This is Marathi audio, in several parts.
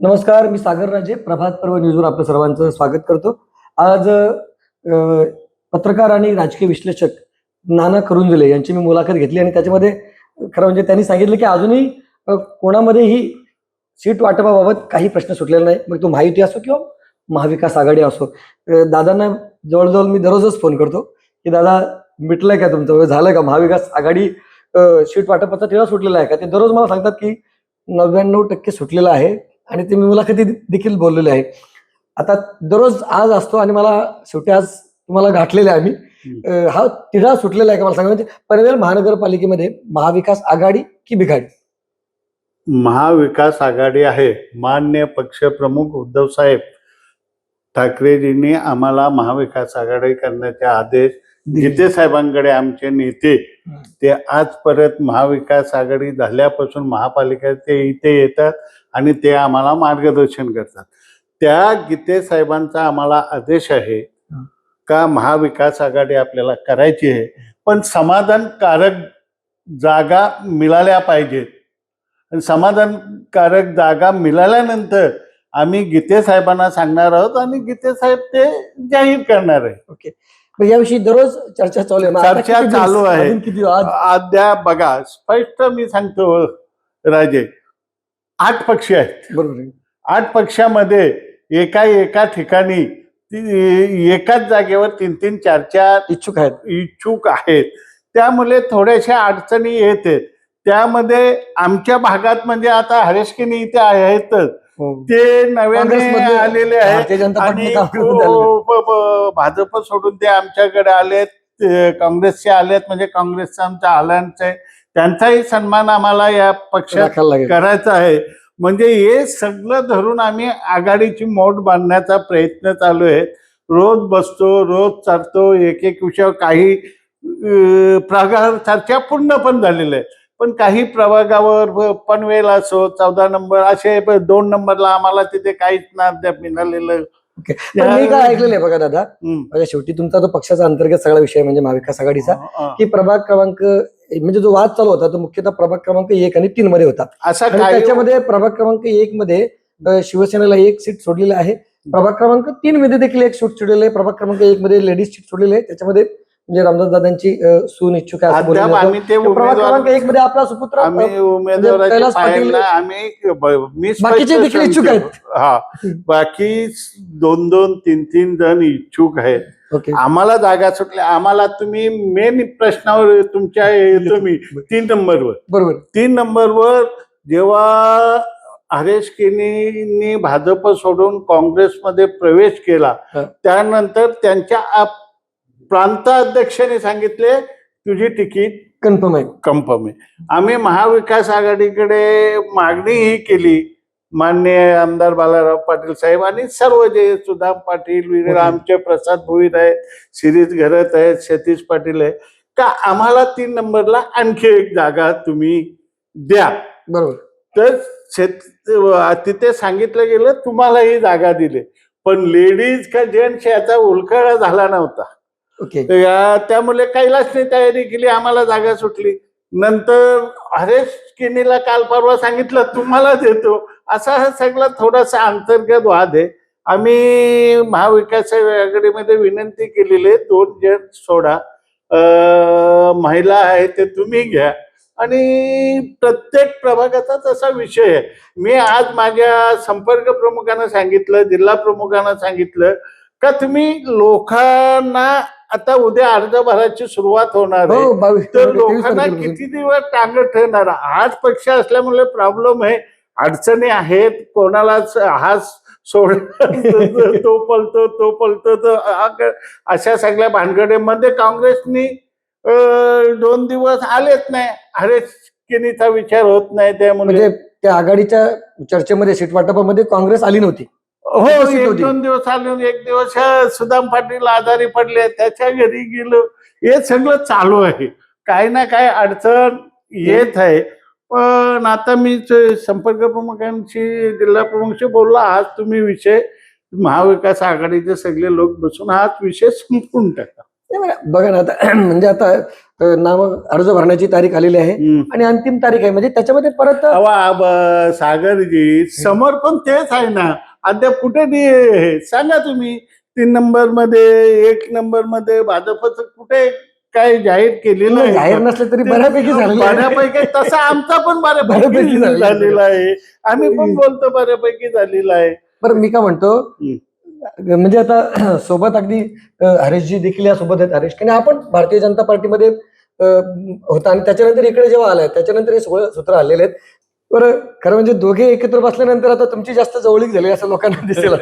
नमस्कार, मी सागर राजे. प्रभात पर्व न्यूजवर आपलं सर्वांचं स्वागत करतो. आज पत्रकार आणि राजकीय विश्लेषक नाना करुंजले यांची मी मुलाखत घेतली आणि त्याच्यामध्ये खरं म्हणजे त्यांनी सांगितलं की अजूनही कोणामध्येही सीट वाटपाबाबत काही प्रश्न सुटलेला नाही. मग तो महायुती असो किंवा महाविकास आघाडी असो. दादांना जवळजवळ मी दररोजच फोन करतो की दादा मिटलंय का तुमचं, झालं का महाविकास आघाडी सीट वाटपाचा टिळा सुटलेला आहे का. ते दररोज मला सांगतात की 99% सुटलेलं आहे आणि ते मी मुलाखती देखील बोललेले आहे. आता दररोज आज असतो आणि मला शेवटी आज तुम्हाला गाठलेलं आहे आम्ही. हा तिढा सुटलेला आहे का मला सांगा. म्हणजे पनवेल महानगरपालिकेमध्ये महाविकास आघाडी की बिघाडी? महाविकास आघाडी आहे. मान्य पक्षप्रमुख उद्धव साहेब ठाकरेजींनी आम्हाला महाविकास आघाडी करण्याचे आदेश गीते साहेबांकडे आमचे नेते ते आज परत महाविकास आघाडी झाल्यापासून महापालिका ते इथे येतात आणि ते आम्हाला मार्गदर्शन करतात. त्या गीते साहेबांचा आम्हाला आदेश आहे का महाविकास आघाडी आपल्याला करायची आहे, पण समाधानकारक जागा मिळाल्या पाहिजेत. आणि समाधानकारक जागा मिळाल्यानंतर आम्ही गीते साहेबांना सांगणार आहोत आणि गीते साहेब ते जाहीर करणार आहे. ओके, याविषयी दररोज चर्चा चालू आहे. चर्चा चालू आहे. अद्याप बघा, स्पष्ट मी सांगतो राजे, 8 पक्ष आहेत. बरोबर. 8 पक्षामध्ये एका ठिकाणी एकाच जागेवर 3-3, 4-4 इच्छुक आहेत. त्यामुळे थोड्याशा अडचणी येतात. त्यामध्ये आमच्या भागात म्हणजे आता हरेशकिनी इथे आहेतच, ते नव्याने आलेले आहेत आणि भाजप सोडून ते आमच्याकडे आलेत, काँग्रेसचे आलेत. म्हणजे काँग्रेसचा आमचा अलायन्स आहे, त्यांचाही सन्मान आम्हाला या पक्षात करायचा आहे. म्हणजे हे सगळं धरून आम्ही आघाडीची मोठ बांधण्याचा प्रयत्न चालू आहे. रोज बसतो, रोज चालतो, एक विषयावर काही प्रभागावर चर्चा पूर्ण पण झालेलं आहे. पण काही प्रभागावर पनवेल असो, 14 नंबर असे 2 नंबरला आम्हाला तिथे काहीच ना मिळालेलं. मी काय ऐकलेलं आहे बघा दादा, म्हणजे शेवटी तुमचा तो पक्षाचा अंतर्गत सगळा विषय म्हणजे महाविकास आघाडीचा, की प्रभाग क्रमांक म्हणजे जो वाद चालू होता तो मुख्यतः प्रभाग क्रमांक 1 आणि 3 मध्ये होता. त्याच्यामध्ये प्रभाग क्रमांक 1 मध्ये शिवसेनेला 1 सीट सोडलेली आहे. प्रभाग क्रमांक 3 मध्ये देखील 1 सीट सोडलेली आहे. प्रभाग क्रमांक 1 मध्ये लेडीज सीट सोडलेली आहे. त्याच्यामध्ये म्हणजे रामदास दादांची सून इच्छुक आहे. प्रभाग क्रमांक 1 मध्ये आपला सुपुत्र कैलास पाटील, बाकीचे देखील इच्छुक आहेत. हा, बाकी 2-2, 3-3 जण इच्छुक आहेत. आम्हाला जागा सुटल्या. आम्हाला तुम्ही मेन प्रश्नावर तुमच्या येतो मी 3 नंबरवर. बरोबर. 3 नंबरवर जेव्हा हरेश केनींनी भाजप सोडून काँग्रेसमध्ये प्रवेश केला, त्यानंतर त्यांच्या प्रांताध्यक्षाने सांगितले तुझी तिकीट कन्फर्म आहे. आम्ही महाविकास आघाडीकडे मागणीही केली. माननीय आमदार बालाराव पाटील साहेब आणि सर्व जे सुदाम पाटील, आमचे प्रसाद भोईर आहेत, शिरीष घरत आहेत, सतीश पाटील आहे, का आम्हाला 3 नंबरला आणखी एक जागा तुम्ही द्या. बरोबर. तर तिथे सांगितलं गेलं तुम्हाला ही जागा दिली, पण लेडीज का जेंट्स याचा उलगडा झाला नव्हता. त्यामुळे कैलासने तयारी केली, आम्हाला जागा सुटली. नंतर हरेश केनीला काल परवा सांगितलं तुम्हाला देतो. असा हा सगळा थोडासा अंतर्गत वाद आहे. आम्ही महाविकास आघाडीमध्ये विनंती केलेली आहे 2 जण सोडा, महिला आहे ते तुम्ही घ्या. आणि प्रत्येक प्रभागाचा तसा विषय आहे. मी आज माझ्या संपर्क प्रमुखांना सांगितलं, जिल्हा प्रमुखांना सांगितलं का तुम्ही लोकांना आता उद्या अर्ज भरायची सुरुवात होणार आहे, तर लोकांना किती दिवस टांगत ठेवणार. 8 पक्ष असल्यामुळे प्रॉब्लेम आहे, अडचणी आहेत. कोणालाच हा सोड तो पलतो तर अशा सगळ्या भानगडीमध्ये काँग्रेसनी 2 दिवस आलेच नाही. हरेश केनीचा विचार होत नाही. त्यामुळे त्या आघाडीच्या चर्चेमध्ये सीट वाटपामध्ये काँग्रेस आली नव्हती. हो, 1-2 दिवस आले. 1 दिवस सुदाम पाटील आजारी पडले, त्याच्या घरी गेलो. हे सगळं चालू आहे. काही ना काही अडचण येत आहे. पण आता मी संपर्क प्रमुखांशी, जिल्हा प्रमुखांशी बोललो, आज तुम्ही विषय महाविकास आघाडीचे सगळे लोक बसून हाच विषय संपून टाका. बघा ना आता म्हणजे आता नाव अर्ज भरण्याची तारीख आलेली आहे आणि अंतिम तारीख आहे, म्हणजे त्याच्यामध्ये परत सागरजी समोर पण तेच आहे ना, अद्याप कुठे सांगा तुम्ही 3 नंबर मध्ये 1 नंबर मध्ये भाजपचं कुठे काय जाहीर केलेलं आहे? जाहीर नसलं तरी बऱ्यापैकी झालेलं आहे. बऱ्यापैकी तसा आमचा पण बऱ्यापैकी झालेला आहे, आम्ही पण बोलतो बऱ्यापैकी झालेला आहे. बरं मी काय म्हणतो, म्हणजे आता सोबत अगदी हरीशजी देखील या सोबत आहेत. हरीश आणि आपण भारतीय जनता पार्टीमध्ये होता आणि त्याच्यानंतर इकडे जेव्हा आलाय त्याच्यानंतर हे सगळं सूत्र आलेले आहेत. बरं खरं म्हणजे दोघे एकत्र बसल्यानंतर आता तुमची जास्त जवळीक झाली असं लोकांना दिसेल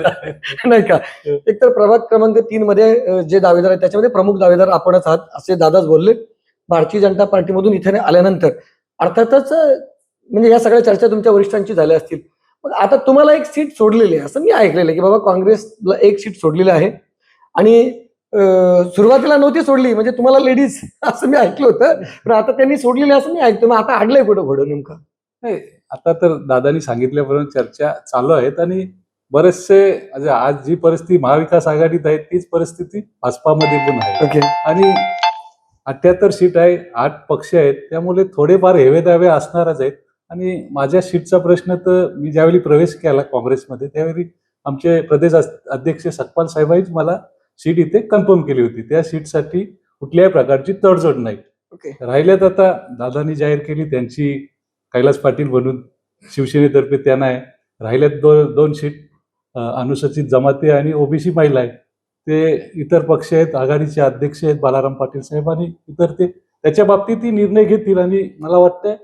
नाही का? एकतर प्रभाग क्रमांक 3 मध्ये जे दावेदार आहेत त्याच्यामध्ये प्रमुख दावेदार आपणच आहात असे दादाच बोलले. भारतीय जनता पार्टीमधून इथे आल्यानंतर अर्थातच म्हणजे या सगळ्या चर्चा तुमच्या वरिष्ठांची झाल्या असतील. मग आता तुम्हाला एक सीट सोडलेली आहे असं मी ऐकलेलं आहे की बाबा काँग्रेसला एक सीट सोडलेली आहे आणि सुरुवातीला नव्हती सोडली, म्हणजे तुम्हाला लेडीज असं मी ऐकलं होतं, पण आता त्यांनी सोडलेली असं मी ऐकतो. मग आता अडलंय कुठं घोडं नेमकं? नाही, आता तर दादानी सांगितल्याप्रमाणे चर्चा चालू आहेत आणि बरेचसे आज जी परिस्थिती महाविकास आघाडीत आहे तीच परिस्थिती भाजपामध्ये पण आहे. ओके. आणि 78 सीट आहे, 8 पक्ष आहेत, त्यामुळे थोडेफार हेवेदावे असणारच आहेत. आणि माझ्या सीटचा प्रश्न तर मी ज्यावेळी प्रवेश केला काँग्रेसमध्ये त्यावेळी आमचे प्रदेश अध्यक्ष सतपाल साहेबांनीच मला सीट इथे कन्फर्म केली होती. त्या सीटसाठी कुठल्याही प्रकारची तडजोड नाही. ओके. राहिल्यात आता दादांनी जाहीर केली त्यांची कैलास पाटील म्हणून शिवसेनेतर्फे त्यांना आहे. राहिल्यात दोन सीट अनुसूचित जमाती आणि ओबीसी महिला आहे. ते इतर पक्ष आहेत, आघाडीचे अध्यक्ष आहेत बालाराम पाटील साहेब आणि इतर ते त्याच्या बाबतीतही निर्णय घेतील. आणि मला वाटतंय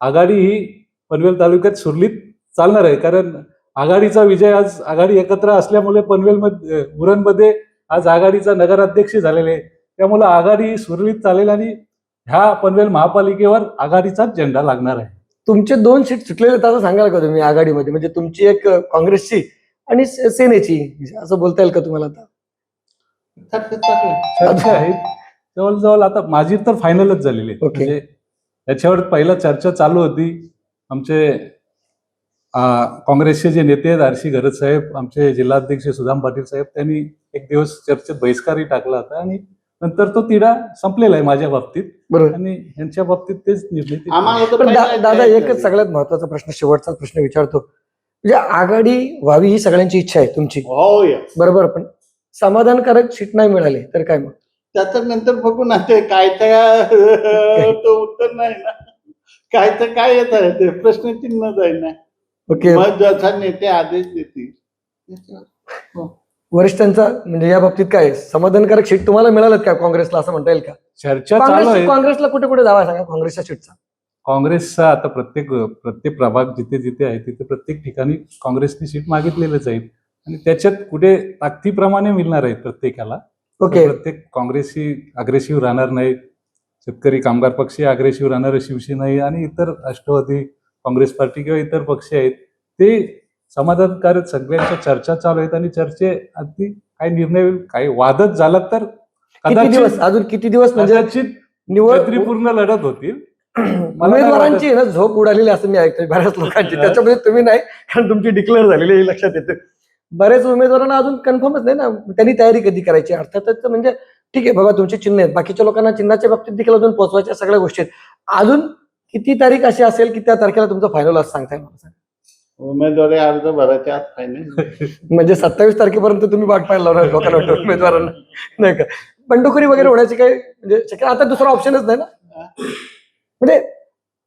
आघाडी ही पनवेल तालुक्यात सुरळीत चालणार आहे, कारण आघाडीचा विजय आज आघाडी एकत्र असल्यामुळे पनवेलमध्ये उरणमध्ये आज आघाडीचा नगराध्यक्ष झालेले आहे. त्यामुळे आघाडी ही सुरळीत चालेल आणि ह्या पनवेल महापालिकेवर आघाडीचाच झेंडा लागणार आहे. तुमचे 2 सीट सुटलेले असं सांगाल का तुम्ही आघाडीमध्ये? म्हणजे तुमची एक काँग्रेसची आणि सेनेची, असं बोलता येईल का तुम्हाला? आता चर्चा आहे जवळजवळ, आता माझी तर फायनलच झालेली आहे. ओके. म्हणजे याच्यावर पहिला चर्चा चालू होती. आमचे काँग्रेसचे जे नेते आहेत आरशी गरज साहेब, आमचे जिल्हाध्यक्ष सुदाम पाटील साहेब, त्यांनी एक दिवस चर्चेत बहिष्कारही टाकला होता आणि नंतर तो तिढा संपलेला आहे माझ्या बाबतीत. बरोबर. आणि यांच्या बाबतीत तेच निर्णय. पण दादा एकच सगळ्यात महत्वाचा प्रश्न, शेवटचा प्रश्न विचारतो. म्हणजे आघाडी व्हावी ही सगळ्यांची इच्छा आहे तुमची, हो बरोबर, पण समाधानकारक सीट नाही मिळाली तर काय मग? त्याच्या नंतर बघू ना, ते काय तर तो उत्तर नाही ना, काय तर काय येत आहे ते प्रश्नचिन्ह जाईल ना. ओके. मग जसा नेते आदेश देतील. वरिष्ठांचा म्हणजे या बाबतीत काय समाधानकारक सीट तुम्हाला मिळालं का काँग्रेसला, असं म्हणता येईल का? चर्चा चालू आहे. काँग्रेसला कुठे कुठे जावा सांगा काँग्रेसच्या सीटचा. काँग्रेसचा आता प्रत्येक प्रभाग जिथे जिथे आहे तिथे प्रत्येक ठिकाणी काँग्रेसनी सीट मागितलेलंच आहे आणि त्याच्यात कुठे ताकदीप्रमाणे मिळणार आहेत प्रत्येकाला. ओके. प्रत्येक काँग्रेस ही अग्रेसिव्ह राहणार नाही, शेतकरी कामगार पक्ष अग्रेसिव्ह राहणार, शिवसेना आणि इतर राष्ट्रवादी काँग्रेस पार्टी किंवा इतर पक्ष आहेत ते समाधानकारक. सगळ्यांच्या चर्चा चालू आहेत आणि चर्चे अगदी काय निर्णय होईल, काही वादच झाला तर अजून किती दिवस म्हणजे निवड पूर्ण लढत होतील. उमेदवारांची ना झोप उडालेली असं मी ऐकतोय बऱ्याच लोकांची. त्याच्यामध्ये तुम्ही नाही, कारण तुमची डिक्लेअर झालेली हे लक्षात येतं. बऱ्याच उमेदवारांना अजून कन्फर्मच नाही ना, त्यांनी तयारी कधी करायची. अर्थातच म्हणजे ठीक आहे बाबा तुमचे चिन्ह आहेत, बाकीच्या लोकांना चिन्हाच्या बाबतीत देखील अजून पोहोचवायच्या सगळ्या गोष्टी आहेत. अजून किती तारीख अशी असेल की त्या तारखेला तुमचं फायनल असं सांगताय मला? उमेदवारी अर्ज भरायच्या आत फायनल. म्हणजे 27 तारखेपर्यंत तुम्ही वाट पाहायला लावणार लोकांना, उमेदवारांना नाही का? बंडखोरी वगैरे होण्याची काही म्हणजे शक्य आता दुसरा ऑप्शनच नाही ना, म्हणजे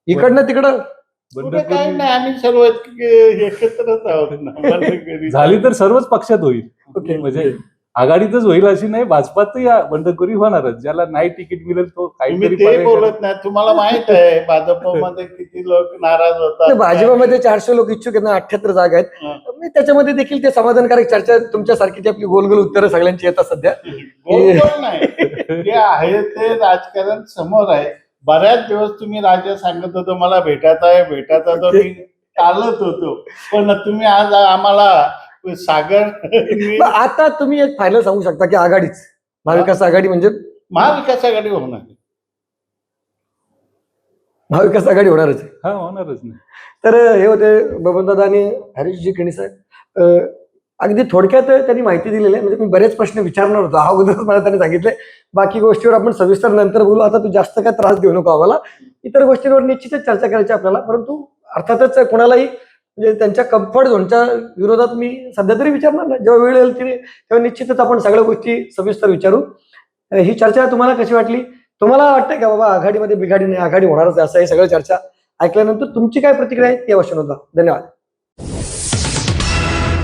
इकडनं तिकडं काय नाही, आम्ही सर्व एकत्रच आहोत ना. झाली तर सर्वच पक्षात होईल. ओके. म्हणजे आघाडीतच होईल अशी नाही, भाजपातही बंडखोरी होणारच. ज्याला नाही तिकीट मिळेल तो काहीतरी ते बोलत नाही. तुम्हाला माहित आहे भाजपमध्ये किती लोक नाराज होतात. भाजपमध्ये 400 लोक इच्छुक आहेत ना, 78 जागा आहेत. त्याच्यामध्ये देखील ते समाधानकारक चर्चा तुमच्यासारखी ती आपली गोलगोल उत्तरं सगळ्यांची येतात सध्या. नाही, जे आहे ते राजकारण समोर आहे. बऱ्याच दिवस तुम्ही राजा सांगत होतो मला भेटायचा आहे, तो मी चालत होतो, पण तुम्ही आज आम्हाला सागर. आता तुम्ही एक फायनल सांगू शकता की आघाडीच महाविकास आघाडी म्हणजे महाविकास आघाडी होणार. महाविकास आघाडी होणारच आहे. होणारच नाही. तर हे होते बबनदादा आणि हरीशजी खणी साहेब. अगदी थोडक्यात त्यांनी माहिती दिलेली आहे. म्हणजे मी बरेच प्रश्न विचारणार होतो अगोदरच मला त्यांनी सांगितले बाकी गोष्टीवर आपण सविस्तर नंतर बोलू, आता तू जास्त काय त्रास देऊ नको आम्हाला, इतर गोष्टींवर निश्चितच चर्चा करायची आपल्याला. परंतु अर्थातच कोणालाही म्हणजे त्यांच्या कम्फर्ट झोनच्या विरोधात मी सध्या तरी विचारणार नाही, जेव्हा वेळ येईल तेव्हा निश्चितच आपण सगळ्या गोष्टी सविस्तर विचारू. ही चर्चा तुम्हाला कशी वाटली? तुम्हाला वाटतंय का बाबा आघाडीमध्ये बिघाडी नाही, आघाडी होणारच आहे, असं हे सगळं चर्चा ऐकल्यानंतर तुमची काय प्रतिक्रिया आहे ती अवश्य नोंदवा. धन्यवाद.